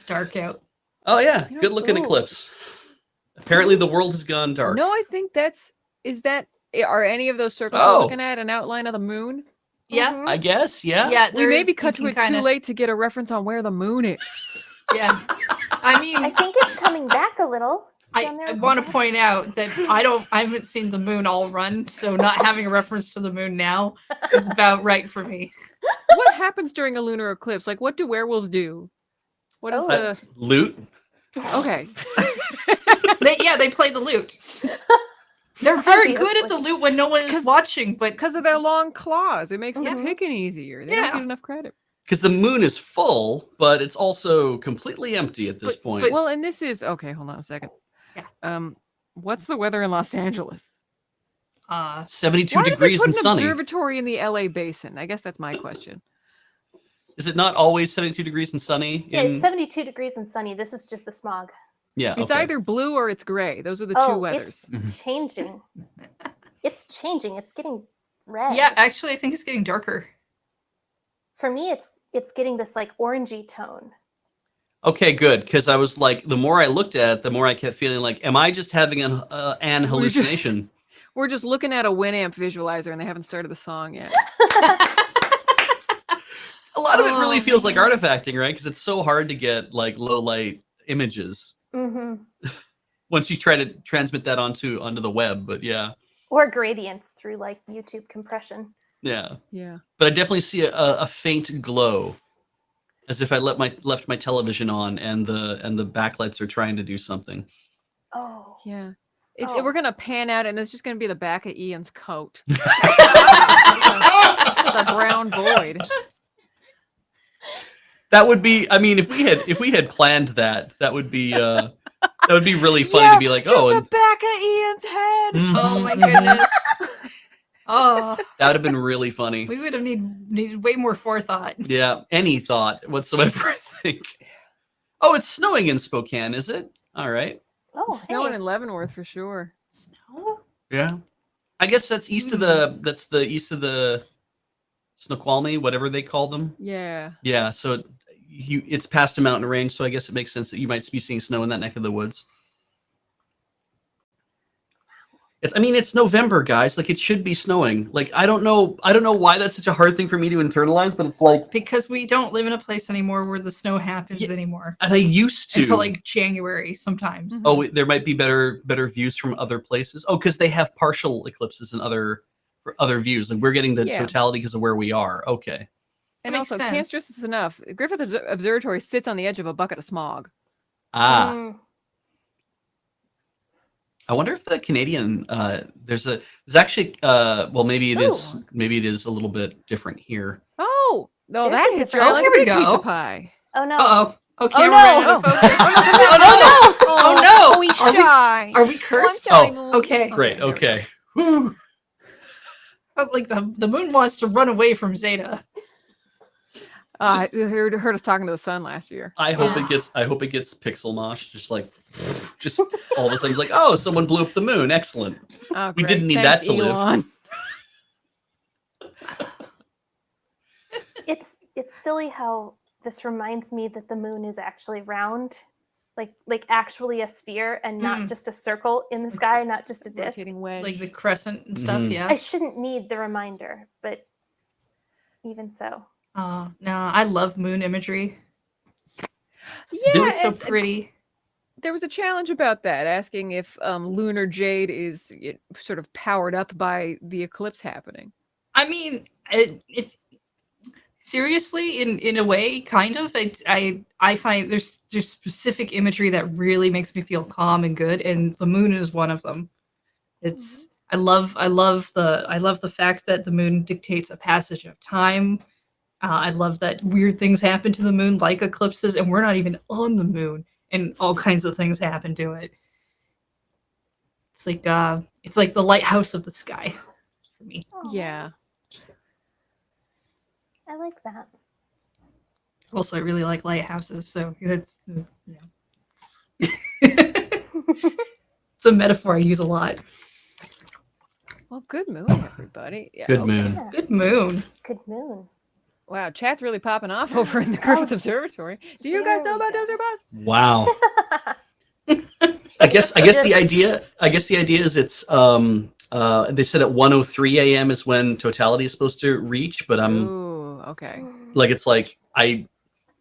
dark out. Oh yeah, You know, good looking eclipse. Apparently the world has gone dark. No, I think are any of those circles we're looking at an outline of the moon? Yeah. I guess, yeah. Yeah, We maybe cut to it too late to get a reference on where the moon is. Yeah. I mean, I think it's coming back a little. I want to point out that I haven't seen the moon all run, so not having a reference to the moon now is about right for me. What happens during a lunar eclipse? Like, what do werewolves do? What is the loot? Okay. They play the lute. They're very good at the lute when no one is watching, but because of their long claws, it makes the picking easier. They don't get enough credit. Because the moon is full, but it's also completely empty at this point. Well, and this is okay. Hold on a second. Yeah. What's the weather in Los Angeles? 72 degrees and sunny. Observatory in the LA basin. I guess that's my question. Is it not always 72 degrees and sunny? Yeah, it's 72 degrees and sunny. This is just the smog. Yeah, it's either blue or it's gray. Those are the two weathers. It's changing. It's changing. It's getting red. Yeah, actually, I think it's getting darker. For me, it's getting this like orangey tone. Okay, good. Because I was like, the more I looked at it, the more I kept feeling like, am I just having an hallucination? We're just looking at a Winamp visualizer and they haven't started the song yet. A lot of it really feels like artifacting, right? Because it's so hard to get like low light images. Once you try to transmit that onto the web, but yeah. Or gradients through like YouTube compression. Yeah. Yeah. But I definitely see a faint glow, as if I left my television on and the backlights are trying to do something. Oh. Yeah. We're gonna pan out and it's just gonna be the back of Ian's coat. The brown void. That would be. I mean, if we had planned that would be really funny to be like, just the back of Ian's head. Oh my goodness. Oh, that would have been really funny. We would have needed way more forethought. Yeah, any thought whatsoever. I think. Oh, it's snowing in Spokane, is it? All right. Oh, it's snowing in Leavenworth for sure. Snow? Yeah. I guess that's east of the east of the Snoqualmie, whatever they call them. Yeah. Yeah. So it's past a mountain range, so I guess it makes sense that you might be seeing snow in that neck of the woods. It's November, guys. Like, it should be snowing. Like, I don't know why that's such a hard thing for me to internalize, but it's like, because we don't live in a place anymore where the snow happens anymore. And I used to until like January sometimes. Oh, there might be better views from other places. Oh, because they have partial eclipses and other views, and we're getting the totality because of where we are. Okay. And also, can't stress this enough. Griffith Observatory sits on the edge of a bucket of smog. I wonder if the Canadian there's actually maybe it is a little bit different here. Oh no, that hits right like here we go. Pizza pie. Oh no. Okay, we're out of focus. Oh no! Oh, he's shy. Are we cursed? Okay. Great. Okay. Like the moon wants to run away from Zeta. I heard us talking to the sun last year. I hope it gets pixel mosh, just all of a sudden, like, oh, someone blew up the moon. Excellent. Oh, we didn't need that to live. It's silly how this reminds me that the moon is actually round, like actually a sphere and not just a circle in the sky, not just a disc. Like the crescent and stuff. Yeah. I shouldn't need the reminder, but even so. Oh no, I love moon imagery. Yeah, it's so pretty. There was a challenge about that, asking if lunar jade is sort of powered up by the eclipse happening. I mean, it seriously, in a way, kind of. I find there's specific imagery that really makes me feel calm and good, and the moon is one of them. It's I love the fact that the moon dictates a passage of time. I love that weird things happen to the moon, like eclipses, and we're not even on the moon, and all kinds of things happen to it. It's like the lighthouse of the sky for me. Aww. Yeah, I like that. Also, I really like lighthouses, so that's it's a metaphor I use a lot. Well, good moon, everybody. Yeah, good moon. Yeah. Good moon. Good moon. Wow, chat's really popping off over in the Griffith Observatory. Do you guys know about Desert Bus? Wow. I guess the idea is it's they said at 1:03 a.m. is when totality is supposed to reach, but Ooh, okay. like it's like I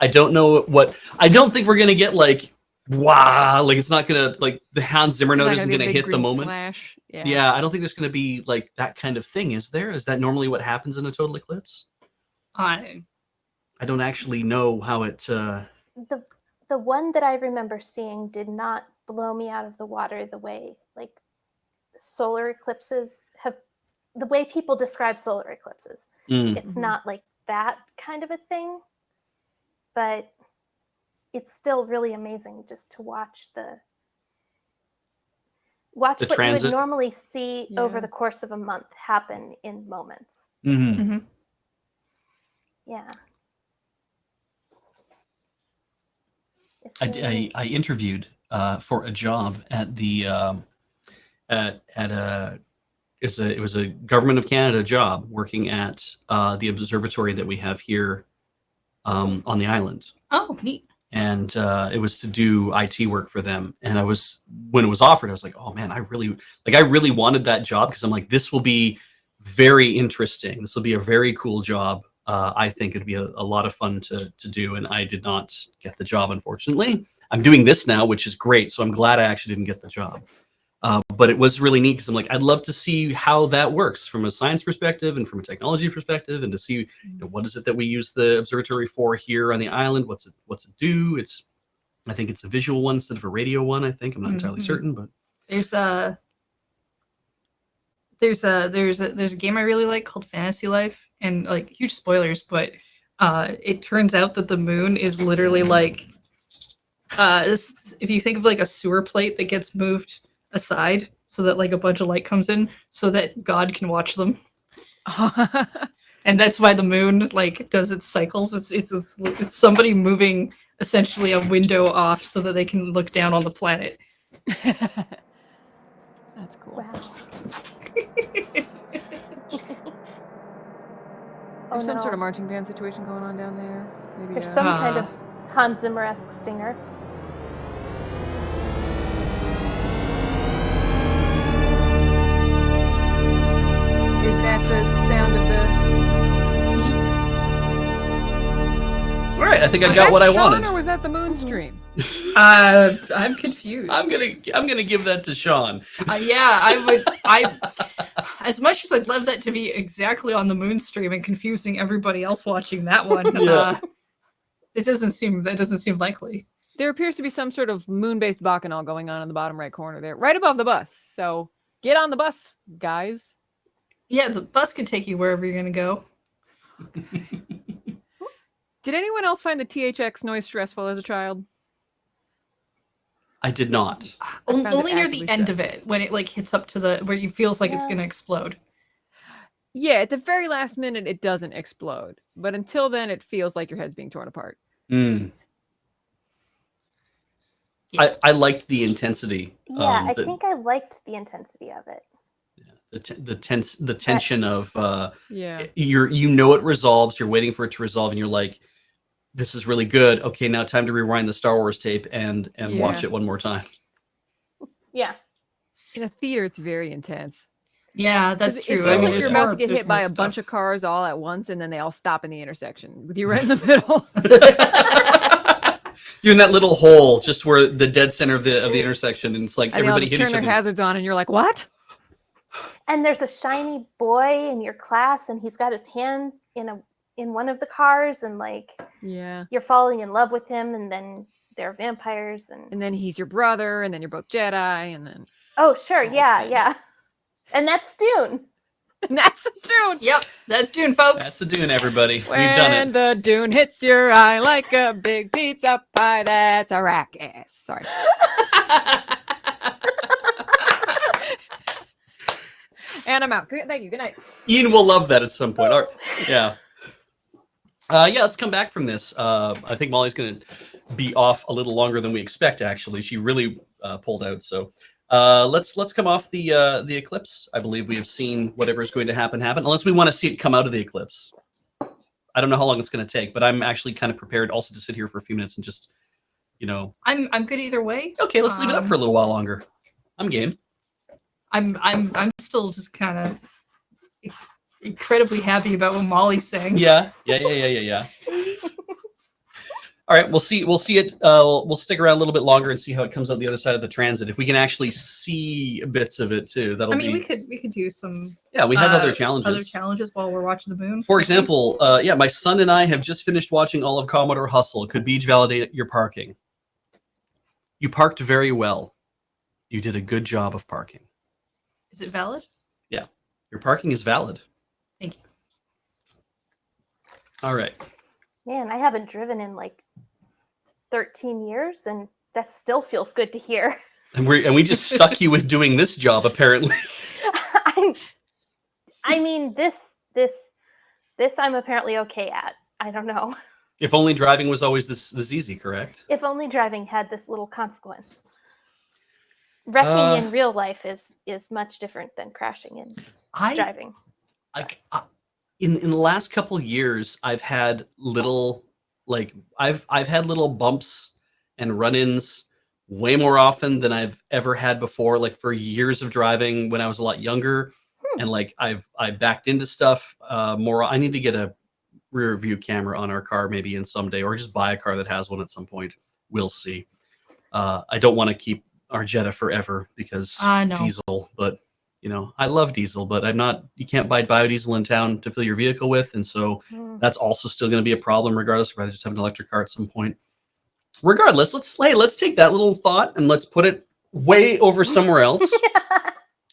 don't know what I don't think we're gonna get like wow, like it's not gonna like the Hans Zimmer There's note not isn't be a gonna big hit the green moment. Flash. Yeah, I don't think there's gonna be like that kind of thing, is there? Is that normally what happens in a total eclipse? I don't actually know how it The one that I remember seeing did not blow me out of the water the way like solar eclipses have, the way people describe solar eclipses. It's not like that kind of a thing, but it's still really amazing just to watch what transit. you would normally see over the course of a month happen in moments. Yeah. I interviewed for a job at the it was a Government of Canada job working at the observatory that we have here on the island. Oh, neat. And it was to do IT work for them. And when it was offered, I was like, oh man, I really wanted that job, because I'm like, this will be very interesting. This will be a very cool job. I think it'd be a lot of fun to do. And I did not get the job, unfortunately. I'm doing this now, which is great. So I'm glad I actually didn't get the job. But it was really neat, because I'm like, I'd love to see how that works from a science perspective and from a technology perspective, and to see what is it that we use the observatory for here on the island. What's it do? I think it's a visual one instead of a radio one. I think I'm not entirely certain, but there's a game I really like called Fantasy Life, and like huge spoilers, but it turns out that the moon is literally like if you think of like a sewer plate that gets moved aside so that like a bunch of light comes in so that God can watch them. And that's why the moon like does its cycles. It's somebody moving essentially a window off so that they can look down on the planet. That's cool. Wow. There's some sort of marching band situation going on down there. Maybe there's some kind of Hans Zimmer-esque stinger. Is that the sound of the heat? all right, I think I got what I wanted. Or was that the moon stream? I'm confused. I'm gonna give that to Sean. Yeah, I as much as I'd love that to be exactly on the moon stream and confusing everybody else watching that one, that doesn't seem likely. There appears to be some sort of moon-based bacchanal going on in the bottom right corner there, right above the bus. So get on the bus, guys. Yeah, the bus can take you wherever you're gonna go. Did anyone else find the THX noise stressful as a child? I did not. Only near the end of it, when it like hits up to where you feels like it's gonna explode. Yeah, at the very last minute, it doesn't explode. But until then, it feels like your head's being torn apart. Yeah. I liked the intensity. Yeah, I think I liked the intensity of it. The tension of yeah, you know it resolves, you're waiting for it to resolve, and you're like, this is really good. Okay, now time to rewind the Star Wars tape and watch it one more time. Yeah. in a theater, it's very intense. Yeah, that's true. I mean, there's you're about more- to get there's hit by more a bunch stuff. of cars all at once, and then they all stop in the intersection with you right in the middle. You're in that little hole just where the dead center of the intersection, and it's like And they all everybody just hit turn each their other. hazards on, and you're like, what? And there's a shiny boy in your class, and he's got his hand in one of the cars, and like Yeah. you're falling in love with him, and then there are vampires, And then he's your brother, and then you're both Jedi, and then oh sure, yeah, thing. yeah. And that's Dune. and that's a Dune. Yep, that's Dune, folks. That's the Dune, everybody. When We've done it. the Dune hits your eye like a big pizza pie, that's Arrakis. Sorry. And I'm out. Thank you. Good night. Ian will love that at some point. All right. Yeah. Let's come back from this. I think Molly's going to be off a little longer than we expect, actually. She really pulled out. So let's come off the eclipse. I believe we have seen whatever is going to happen, unless we want to see it come out of the eclipse. I don't know how long it's going to take, but I'm actually kind of prepared also to sit here for a few minutes and just, I'm good either way. okay, let's leave it up for a little while longer. I'm game. I'm still just kind of incredibly happy about what Molly's saying. Yeah. All right, we'll see it. We'll stick around a little bit longer and see how it comes out the other side of the transit. If we can actually see bits of it too, that'll be. we could do some. Yeah, we have other challenges. Other challenges while we're watching the moon. For example, my son and I have just finished watching all of Commodore Hustle. Could Beach validate your parking? You parked very well. You did a good job of parking. Is it valid? Yeah, your parking is valid. Thank you. All right. Man, I haven't driven in like 13 years, and that still feels good to hear. And we just stuck you with doing this job, apparently. I mean, this I'm apparently okay at. I don't know. If only driving was always this easy, correct? If only driving had this little consequence. Wrecking in real life is much different than crashing in driving. In the last couple of years, I've had little I've had little bumps and run-ins way more often than I've ever had before. Like for years of driving when I was a lot younger, and like I backed into stuff more. I need to get a rear view camera on our car maybe in someday, or just buy a car that has one at some point. We'll see. I don't want to keep our Jetta forever because No. diesel, but I love diesel, but you can't buy biodiesel in town to fill your vehicle with. And so that's also still going to be a problem regardless, of rather just have an electric car at some point. Regardless, let's take that little thought and let's put it way over somewhere else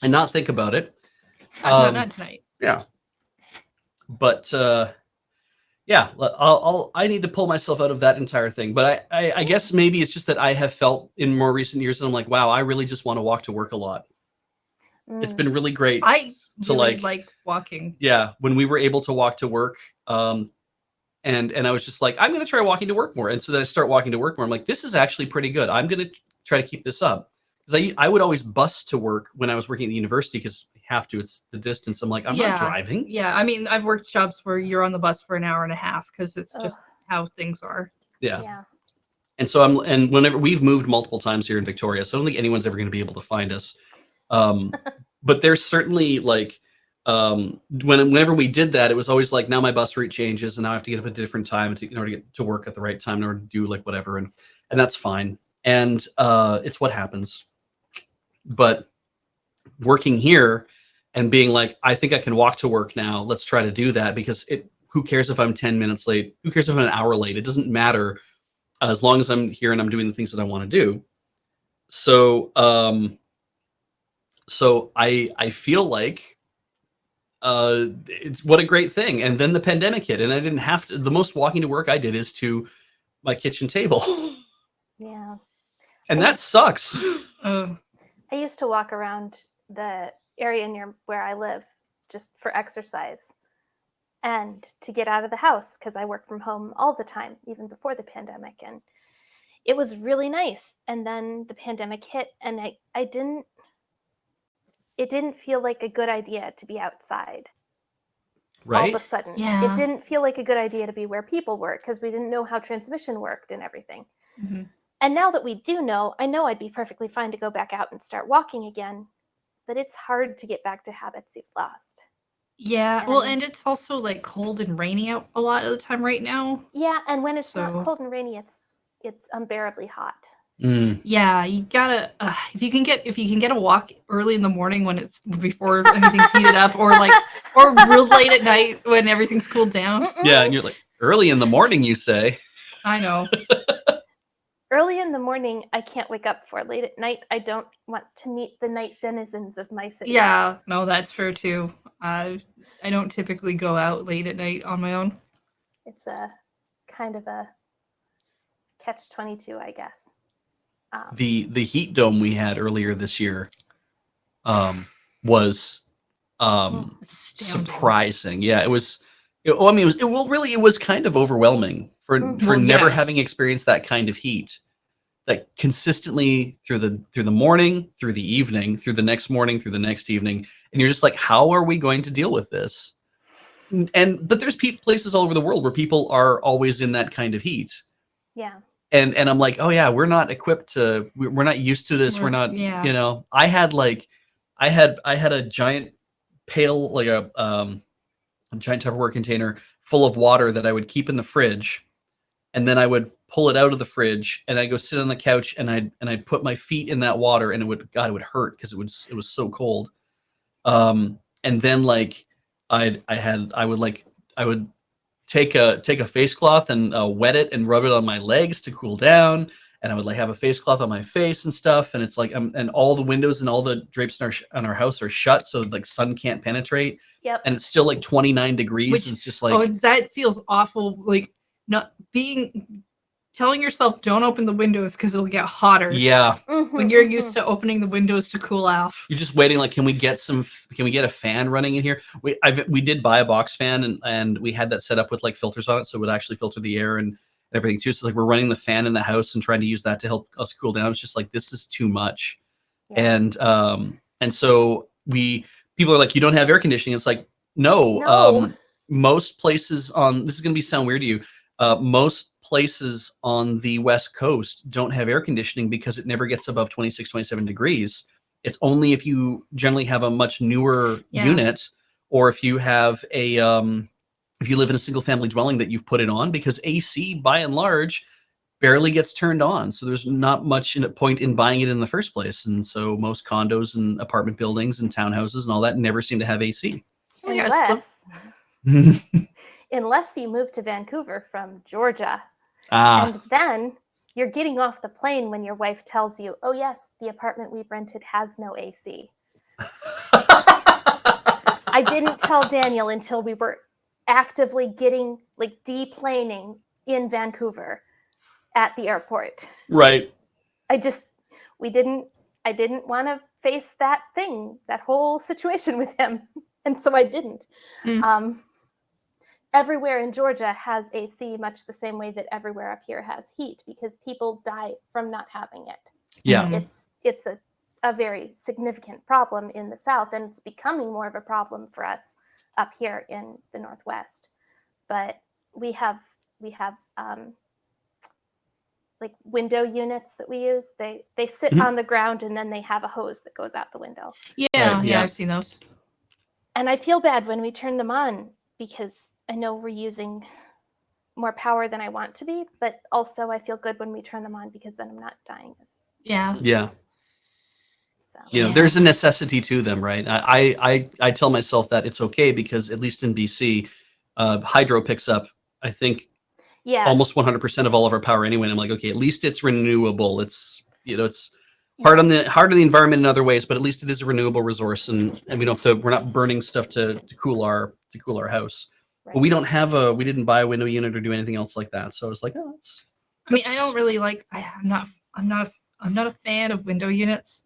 and not think about it. No, not tonight. Yeah. But I need to pull myself out of that entire thing. But I guess maybe it's just that I have felt in more recent years that I'm like, wow, I really just want to walk to work a lot. It's been really great. I to really like walking. Yeah, when we were able to walk to work, and I was just like, I'm going to try walking to work more. And so then I start walking to work more. I'm like, this is actually pretty good. I'm going to try to keep this up. Because I would always bus to work when I was working at the university because you have to. It's the distance. I'm like, I'm not driving. Yeah, I mean, I've worked jobs where you're on the bus for an hour and a half because it's just how things are. Yeah. And so whenever we've moved multiple times here in Victoria, so I don't think anyone's ever going to be able to find us. But there's certainly like whenever we did that, it was always like, now my bus route changes and now I have to get up at a different time in order to get to work at the right time in order to do like whatever, and that's fine. And it's what happens. But working here and being like, I think I can walk to work now. Let's try to do that, because who cares if I'm 10 minutes late? Who cares if I'm an hour late? It doesn't matter as long as I'm here and I'm doing the things that I want to do. So I feel like what a great thing. And then the pandemic hit and I didn't have to. The most walking to work I did is to my kitchen table. Yeah. And that sucks. I used to walk around the area near where I live just for exercise and to get out of the house, because I work from home all the time, even before the pandemic. And it was really nice. And then the pandemic hit and it didn't feel like a good idea to be outside. Right. All of a sudden. Yeah. It didn't feel like a good idea to be where people were, because we didn't know how transmission worked and everything. Mm-hmm. And now that we do know, I know I'd be perfectly fine to go back out and start walking again, but it's hard to get back to habits you've lost. Yeah, well, and it's also like cold and rainy out a lot of the time right now. Yeah, and when it's not cold and rainy, it's unbearably hot. Yeah, you gotta if you can get a walk early in the morning when it's before anything's heated up, or real late at night when everything's cooled down. Yeah, and you're like, early in the morning, you say. I know. Early in the morning, I can't wake up for. Late at night, I don't want to meet the night denizens of my city. Yeah, no, that's fair too. I don't typically go out late at night on my own. It's a kind of a catch-22, I guess. The heat dome we had earlier this year was surprising. Yeah, it was. It was kind of overwhelming for never having experienced that kind of heat, like consistently through the morning, through the evening, through the next morning, through the next evening, and you're just like, how are we going to deal with this? but there's places all over the world where people are always in that kind of heat. Yeah. And I'm like, oh yeah, we're not equipped to, we're not used to this. We're not, Yeah. you know, I had a giant pail, like a giant Tupperware container full of water that I would keep in the fridge. And then I would pull it out of the fridge and I'd go sit on the couch and I'd put my feet in that water and it would hurt because it was so cold. And then like I would take a face cloth and wet it and rub it on my legs to cool down. And I would like have a face cloth on my face and stuff. And it's like, and all the windows and all the drapes in our house are shut. So like sun can't penetrate. Yep. And it's still like 29 degrees. Which, and it's just like, oh, that feels awful. Like not telling yourself don't open the windows because it'll get hotter. yeah, When you're used to opening the windows to cool off. you're just waiting. Like, can we get a fan running in here? We did buy a box fan and we had that set up with like filters on it. So it would actually filter the air and everything too. So like we're running the fan in the house and trying to use that to help us cool down. It's just like, this is too much. Yeah. And so people are like, you don't have air conditioning. It's like, no. No. Most places this is going to sound weird to you. Most places on the West Coast don't have air conditioning because it never gets above 26, 27 degrees. It's only if you generally have a much newer unit, or if you have if you live in a single family dwelling that you've put it on, because AC by and large barely gets turned on. So there's not much point in buying it in the first place. And so most condos and apartment buildings and townhouses and all that never seem to have AC. Unless you move to Vancouver from Georgia. Ah, And then you're getting off the plane when your wife tells you, oh yes, the apartment we've rented has no AC. I didn't tell Daniel until we were actively getting like deplaning in Vancouver at the airport. right. I didn't want to face that whole situation with him. And so I didn't. Everywhere in Georgia has AC, much the same way that everywhere up here has heat, because people die from not having it. Yeah. It's a very significant problem in the South, and it's becoming more of a problem for us up here in the Northwest. But we have like window units that we use. They sit on the ground and then they have a hose that goes out the window. Yeah, Right, yeah. I've seen those. And I feel bad when we turn them on because I know we're using more power than I want to be, but also I feel good when we turn them on because then I'm not dying. Yeah. Yeah. So You know, there's a necessity to them, right? I tell myself that it's okay because at least in BC, hydro picks up, I think, yeah, almost 100% of all of our power anyway. And I'm like, okay, at least it's renewable. It's, you know, it's hard on the environment in other ways, but at least it is a renewable resource, and we don't have to, we're not burning stuff to cool our house. right. But we didn't buy a window unit or do anything else like that. So I was like, oh, I mean, I don't really like. I'm not a fan of window units.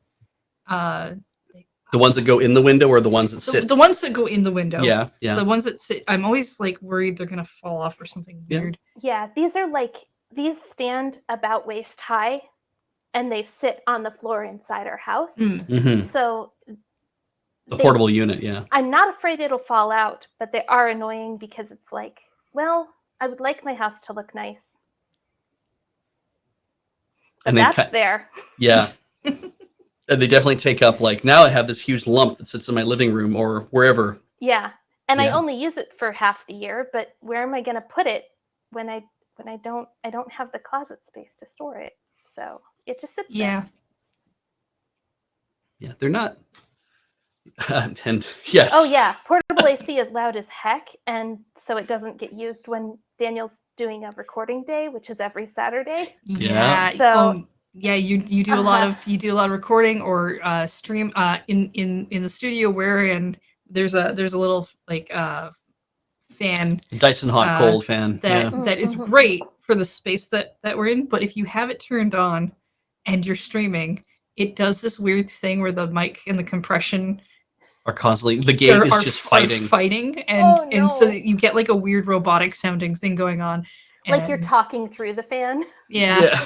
the ones that go in the window or the ones that sit. The ones that go in the window. Yeah, yeah. The ones that sit. I'm always like worried they're gonna fall off or something Yeah. weird. Yeah, these stand about waist high and they sit on the floor inside our house. Mhm. So The portable unit, yeah. I'm not afraid it'll fall out, but they are annoying because it's like, well, I would like my house to look nice. But And that's there. Yeah. And they definitely take up, like, now I have this huge lump that sits in my living room or wherever. Yeah. And I Yeah. only use it for half the year, but where am I going to put it when I don't have the closet space to store it? So it just sits Yeah. there. Yeah, they're not. And yes. Oh yeah, portable AC is loud as heck, and so it doesn't get used when Daniel's doing a recording day, which is every Saturday. Yeah. So- yeah, you do a lot of recording or stream in the studio wherein there's a little like fan Dyson hot cold fan. that Yeah. that is Mhm. great for the space that we're in, but if you have it turned on and you're streaming, it does this weird thing where the mic and the compression Are constantly, the gate is just fighting. and so no. you get like a weird robotic sounding thing going on. Like you're and- talking through the fan. yeah.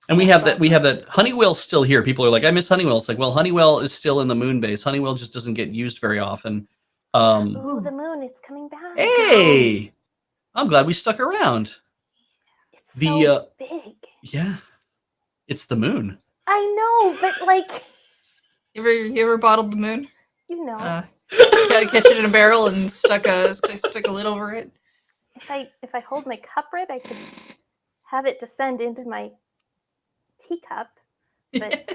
And we have that Honeywell's still here. People are like, I miss Honeywell. It's like, well, Honeywell is still in the moon base. Honeywell just doesn't get used very often. Ooh, the moon, it's coming back. Hey, I'm glad we stuck around. It's so big. Yeah, it's the moon. I know, but like, You ever bottled the moon? you know, Catch it in a barrel and stuck a lid over it. if I hold my cup right, I could have it descend into my teacup. But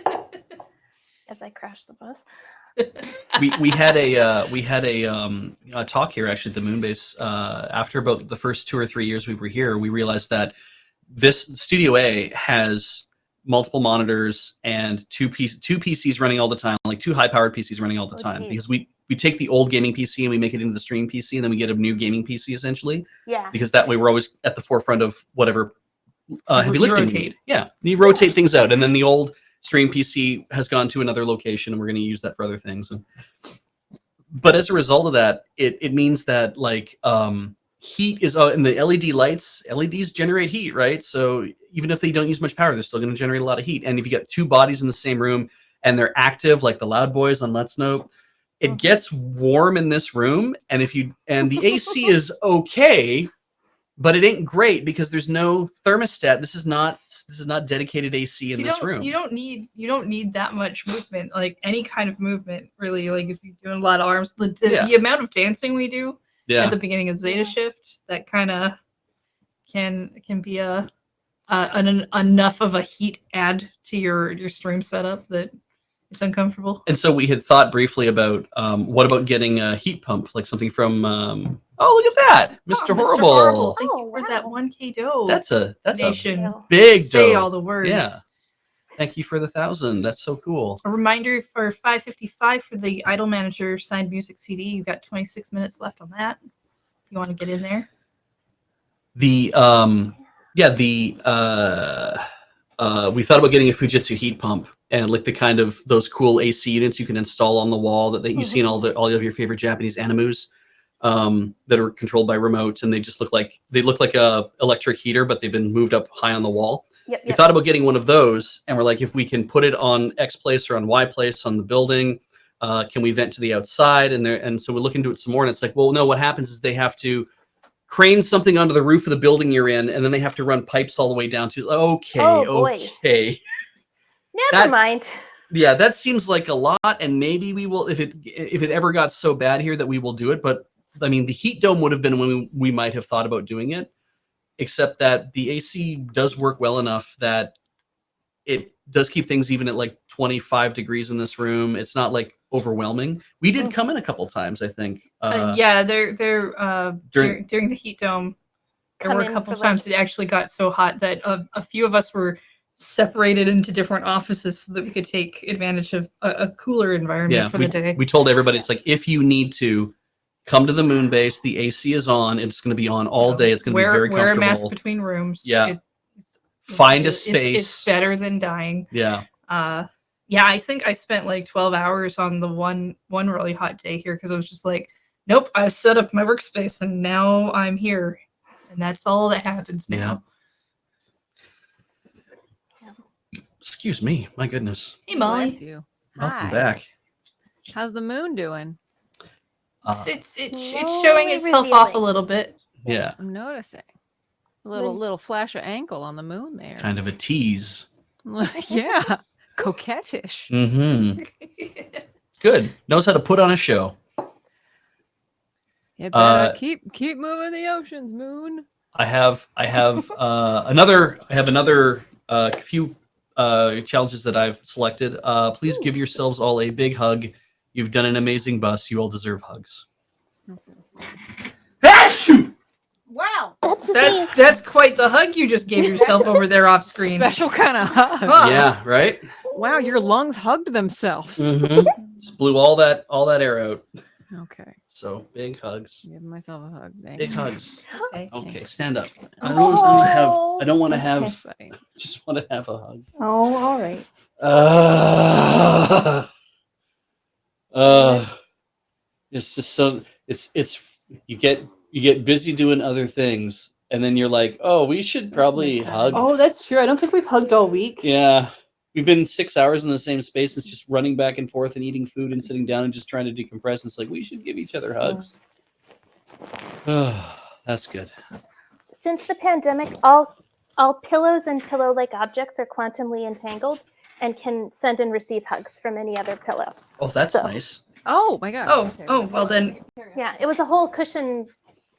as I crash the bus. we had a talk here actually at the Moonbase after about the first 2 or 3 years we were here. We realized that this Studio A has multiple monitors and two PCs running all the time, like 2 high-powered PCs running all the time, geez. because we take the old gaming PC and we make it into the stream PC, and then we get a new gaming PC essentially. Yeah. Because that way we're always at the forefront of whatever heavy lifting we need. Yeah, you rotate things out, and then the old stream PC has gone to another location, and we're going to use that for other things. But as a result of that, it means that like heat is in the LED lights. LEDs generate heat, right? So even if they don't use much power, they're still going to generate a lot of heat. And if you get 2 bodies in the same room and they're active, like the Loud Boys on Let's Know, it gets warm in this room. And the AC is okay, but it ain't great because there's no thermostat. This is not dedicated AC in this room. You don't need that much movement, like any kind of movement, really. Like if you're doing a lot of arms, the amount of dancing we do at the beginning of Zeta Shift, that kind of can be enough of a heat add to your stream setup that it's uncomfortable. And so we had thought briefly about what about getting a heat pump, like something from oh, look at that, Mr. Horrible. Thank you for that 1K dough. That's a nation. big Say dough. all the words. Yeah. Thank you for the 1,000. That's so cool. A reminder for $5.55 for the Idol Manager signed music CD. You've got 26 minutes left on that. If you want to get in there. We thought about getting a Fujitsu heat pump and like the kind of those cool AC units you can install on the wall that you see in all of your favorite Japanese animus that are controlled by remotes, and they look like a electric heater, but they've been moved up high on the wall. Yep. We thought about getting one of those, and we're like, if we can put it on X place or on Y place on the building, can we vent to the outside? And so we look into it some more, and it's like, well, no. What happens is they have to crane something onto the roof of the building you're in, and then they have to run pipes all the way down to. Okay. Never mind. Yeah, that seems like a lot, and maybe we will if it ever got so bad here that we will do it. But I mean, the heat dome would have been when we might have thought about doing it, except that the AC does work well enough that it does keep things even at like 25 degrees in this room. It's not like overwhelming. We did come in a couple times, I think. Yeah, they're during the heat dome. There were a couple of times it actually got so hot that a few of us were separated into different offices so that we could take advantage of a cooler environment for the day. We told everybody, it's like, if you need to come to the moon base, the AC is on. It's going to be on all day. It's going to be very comfortable. Wear a mask between rooms. Yeah. Find a space. It's better than dying. Yeah. Yeah, I think I spent like 12 hours on the one really hot day here because I was just like, nope, I've set up my workspace and now I'm here. And that's all that happens now. Yeah. Excuse me. My goodness. Hey, Molly. Bless you. Welcome back. How's the moon doing? It's showing itself off a little bit. Yeah. I'm noticing. A little flash of ankle on the moon there. Kind of a tease. Yeah. Coquettish. Mm-hmm. Good. Knows how to put on a show. You better keep moving the oceans, moon. I have another few challenges that I've selected. Please give yourselves all a big hug. You've done an amazing bus. You all deserve hugs. Wow, that's quite the hug you just gave yourself over there off screen. Special kind of hug. Huh. Yeah, right. Wow, your lungs hugged themselves. Mm-hmm. Just blew all that air out. Okay. So big hugs. Give myself a hug. Big hugs. Okay, stand up. I Oh. don't want to have. Just want to have a hug. Oh, all right. It's just so it's you get busy doing other things, and then you're like, oh, we should probably hug. Oh, that's true. I don't think we've hugged all week. Yeah, we've been 6 hours in the same space. It's just running back and forth and eating food and sitting down and just trying to decompress. It's like we should give each other hugs. Oh, that's good. Since the pandemic, all pillows and pillow-like objects are quantumly entangled and can send and receive hugs from any other pillow. Oh, that's So- nice. Oh my gosh. Well then, Yeah, it was a whole cushion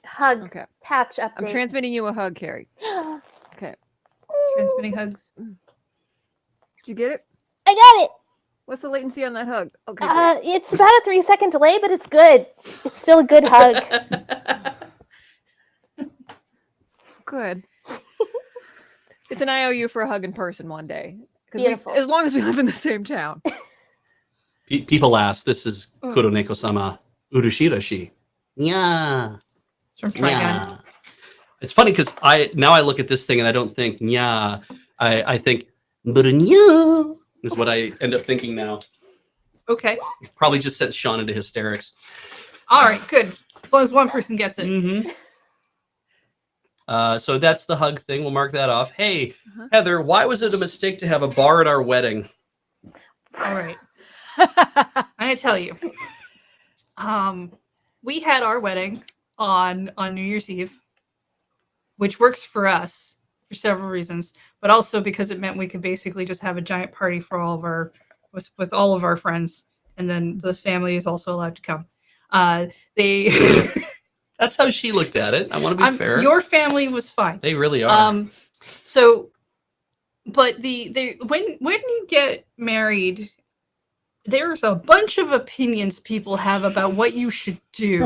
hug Okay. patch update. I'm transmitting you a hug, Carrie. Okay. transmitting hugs. Did you get it? I got it. What's the latency on that hug? Okay. Great. It's about a 3-second delay, but it's good. It's still a good hug. Good. It's an IOU for a hug in person one day. 'Cause Beautiful. as long as we live in the same town. People ask, this is Kuroneko-sama Urushirashi. Yeah. It's from Trigon. Yeah. It's funny because I look at this thing and I don't think yeah. I think "Burunya" is what I end up thinking now. Okay. It probably just sent Sean into hysterics. All right. Good. As long as one person gets it. Mm-hmm. So that's the hug thing. We'll mark that off. Hey, Uh-huh. Heather, why was it a mistake to have a bar at our wedding? All right. I'm gonna tell you. We had our wedding on New Year's Eve, which works for us for several reasons, but also because it meant we could basically just have a giant party for all of our with all of our friends, and then the family is also allowed to come. They That's how she looked at it. I want to be fair. Your family was fine. They really are. So, but when you get married, there's a bunch of opinions people have about what you should do.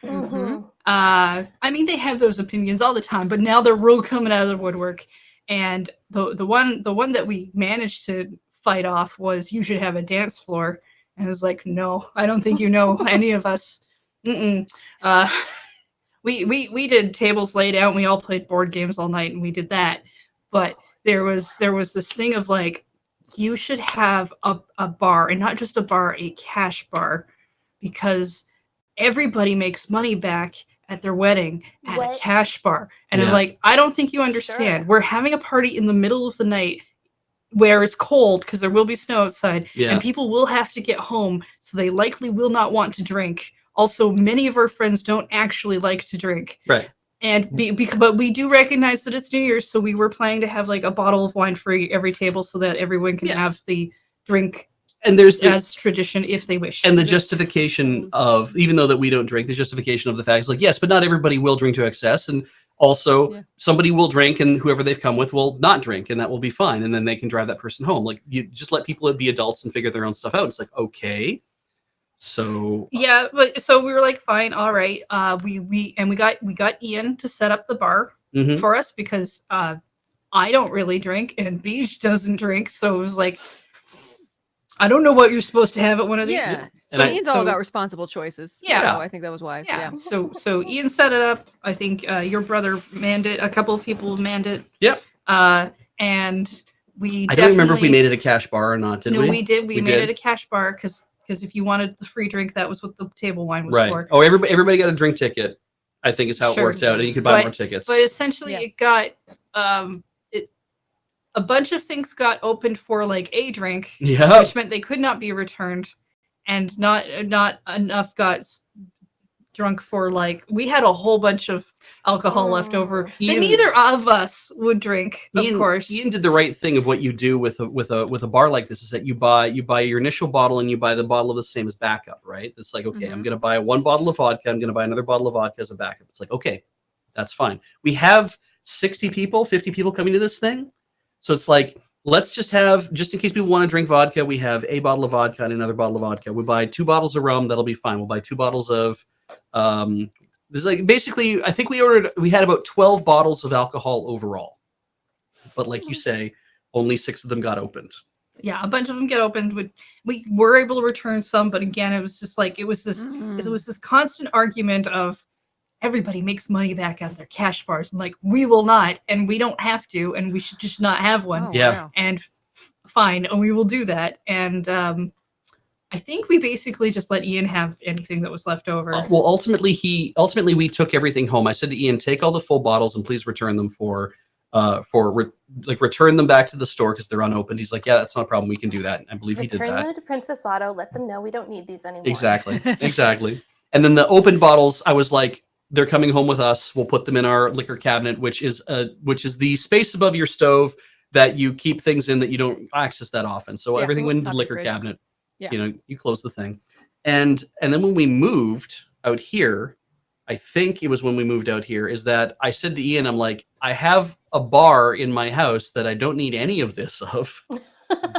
Mhm. I mean, they have those opinions all the time, but now they're real coming out of the woodwork. And the one that we managed to fight off was you should have a dance floor. And I was like, no, I don't think you know any of us. Mm-mm. We did tables laid out and we all played board games all night and we did that. But there was this thing of like, you should have a bar, and not just a bar, a cash bar, because everybody makes money back at their wedding at What? a cash bar. And I'm Yeah. like, I don't think you understand. Sure. We're having a party in the middle of the night where it's cold because there will be snow outside, Yeah. and people will have to get home, so they likely will not want to drink. Also, many of our friends don't actually like to drink. Right. And but we do recognize that it's New Year's, so we were planning to have like a bottle of wine for every table so that everyone can Yeah. have the drink And there's the, as tradition if they wish. and the justification of, even though that we don't drink, the justification of the fact is like, yes, but not everybody will drink to excess. And also Yeah. somebody will drink and whoever they've come with will not drink, and that will be fine. And then they can drive that person home. Like, you just let people be adults and figure their own stuff out. It's like, okay. So Yeah, but so we were like, fine, all right. We got Ian to set up the bar mhm. for us because I don't really drink and Beach doesn't drink, so it was like, I don't know what you're supposed to have at one of these. Yeah. And I- Ian's all about responsible choices. Yeah. So I think that was wise. Yeah. Yeah. So Ian set it up. I think your brother manned it. A couple of people manned it. Yep. And we I don't remember if we definitely- made it a cash bar or not, did No, we? we did. We We made did? it a cash bar because if you wanted the free drink, that was what the table wine was Right. for. Oh, everybody got a drink ticket, I think is how Sure. it worked out. And you could buy more tickets. But essentially, Yeah. it got a bunch of things got opened for like a drink, Yeah. which meant they could not be returned, and not enough got drunk for like we had a whole bunch of alcohol left over that Ian- neither of us would drink. Of Ian, course, Ian did the right thing of what you do with a bar like this is that you buy your initial bottle and you buy the bottle of the same as backup, right? It's like, okay, I'm Mhm. gonna buy one bottle of vodka, I'm gonna buy another bottle of vodka as a backup. It's like, okay, that's fine. We have 60 people, 50 people coming to this thing, so it's like, let's just have, just in case people want to drink vodka, we have a bottle of vodka and another bottle of vodka. We buy 2 bottles of rum, that'll be fine. We'll buy 2 bottles of there's like basically, I think we had about 12 bottles of alcohol overall, but like you say, only 6 of them got opened. yeah, a bunch of them get opened. We were able to return some, but again, it was just like it was this constant argument of everybody makes money back at their cash bars, and like we will not, and we don't have to, and we should just not have one. Oh, Yeah. wow. And fine, and we will do that. And I think we basically just let Ian have anything that was left over. Well, ultimately we took everything home. I said to Ian, take all the full bottles and please return them for return them back to the store because they're unopened. He's like, yeah, that's not a problem. We can do that. I believe he did Return that. them to Princess Auto. Let them know we don't need these anymore. Exactly. And then the open bottles, I was like, they're coming home with us. We'll put them in our liquor cabinet, which is the space above your stove that you keep things in that you don't access that often. So Yeah, everything went into top the of liquor fridge. cabinet. Yeah. You know, you close the thing. And then when we moved out here, I think it was when we moved out here, is that I said to Ian, I'm like, I have a bar in my house that I don't need any of this of.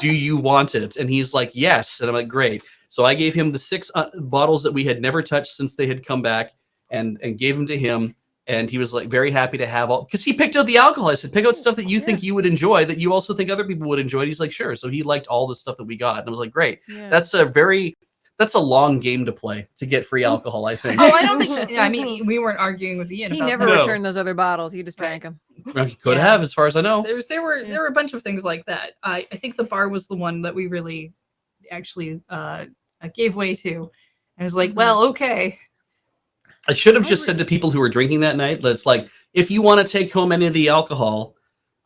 Do you want it? And he's like, yes. And I'm like, great. So I gave him the 6 bottles that we had never touched since they had come back and gave them to him. And he was like very happy to have all, because he picked out the alcohol. I said, pick out stuff that you think you would enjoy, that you also think other people would enjoy. And he's like, sure. So he liked all the stuff that we got. And I was like, great. Yeah. That's a long game to play to get free alcohol, I think. Oh, I don't think. I mean, we weren't arguing with Ian. He about never that. No. returned those other bottles. He just drank them. He could Yeah. have, as far as I know. There were a bunch of things like that. I think the bar was the one that we really actually gave way to. And I was like, well, okay. I should have just said to people who were drinking that night, that's like, if you want to take home any of the alcohol,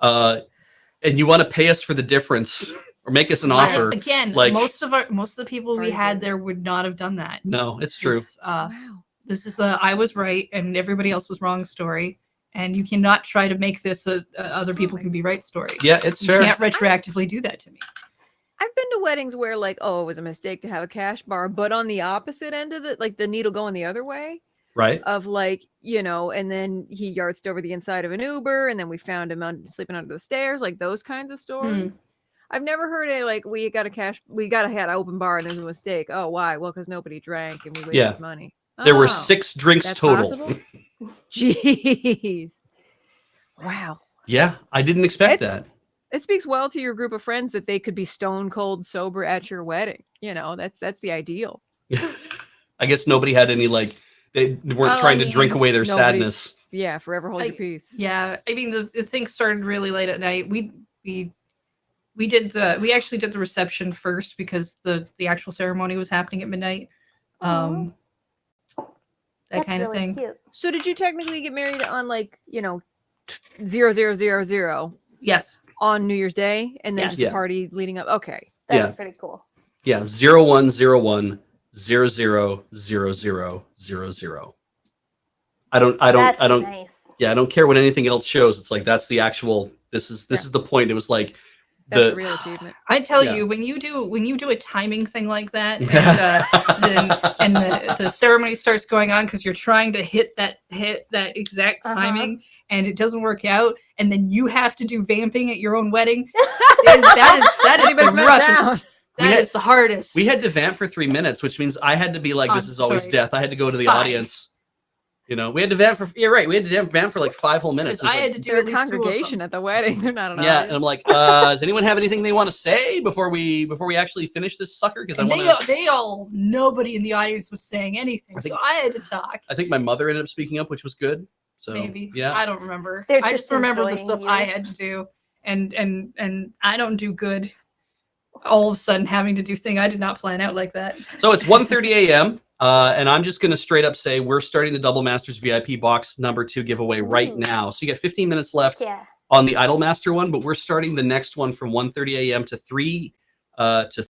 and you want to pay us for the difference or make us an Right. offer. Again, like- most of the people we Very had good. there would not have done that. No, it's true. It's, Wow. this is a I was right and everybody else was wrong story, and you cannot try to make this a other people can be right story. Yeah, it's You fair. can't retroactively do that to me. I've been to weddings where like, oh, it was a mistake to have a cash bar, but on the opposite end of it, like the needle going the other way Right? of like, you know, and then he yardsed over the inside of an Uber and then we found him sleeping under the stairs, like those kinds of stories. I've never heard a like, we got to had an open bar and there's a mistake. Oh, why? Well, because nobody drank and we wasted Yeah. money. There were Oh, 6 drinks that's total. possible? Jeez. Wow. Yeah, I didn't expect It's- It speaks well to your group of friends that they could be stone cold sober at your wedding. You know, that's the ideal. that. I guess nobody had any, like, they weren't Oh, trying I to drink mean, away their nobody- sadness. Yeah, forever hold your I- peace. Yeah, I mean the thing started really late at night. We actually did the reception first because the actual ceremony was happening at midnight. That That's kind of really thing. cute. So did you technically get married on like, you know, 0000 Yes. on New Year's Day and then Yes. just Yeah. party leading up? Okay. That's Yeah. pretty cool. Yeah, 0101 000000. I don't That's nice. yeah, I don't care what anything else shows. It's like that's the actual this is the point. It was like That's the the real achievement. I tell Yeah. you, when you do a timing thing like that, and the ceremony starts going on because you're trying to hit that exact Uh-huh. timing, and it doesn't work out, and then you have to do vamping at your own wedding. that is the Even roughest. We That had- is the hardest. we had to vamp for 3 minutes, which means I had to be like, this is always sorry. death. I had to go to the 5. audience. You know, we had to vamp for you're right. We had to vamp for like 5 whole minutes. Because It was I like- had to do They're at a least 2 of them. congregation at the wedding. They're not an yeah, and audience. I'm like, does anyone have anything they want to say before we actually finish this sucker? Because I And want to. they all nobody in the audience was saying anything, I think- so I had to talk. I think my mother ended up speaking up, which was good. So Maybe yeah, I don't remember. They're I just just remember the enjoying stuff you. I had to do, and I don't do good. All of a sudden, having to do thing I did not plan out like that. so it's 1:30 a.m. And I'm just gonna straight up say we're starting the Double Masters VIP box number 2 giveaway right Ooh. now. So you got 15 minutes left Yeah. on the Idol Master one, but we're starting the next one from 1:30 a.m. to 3 to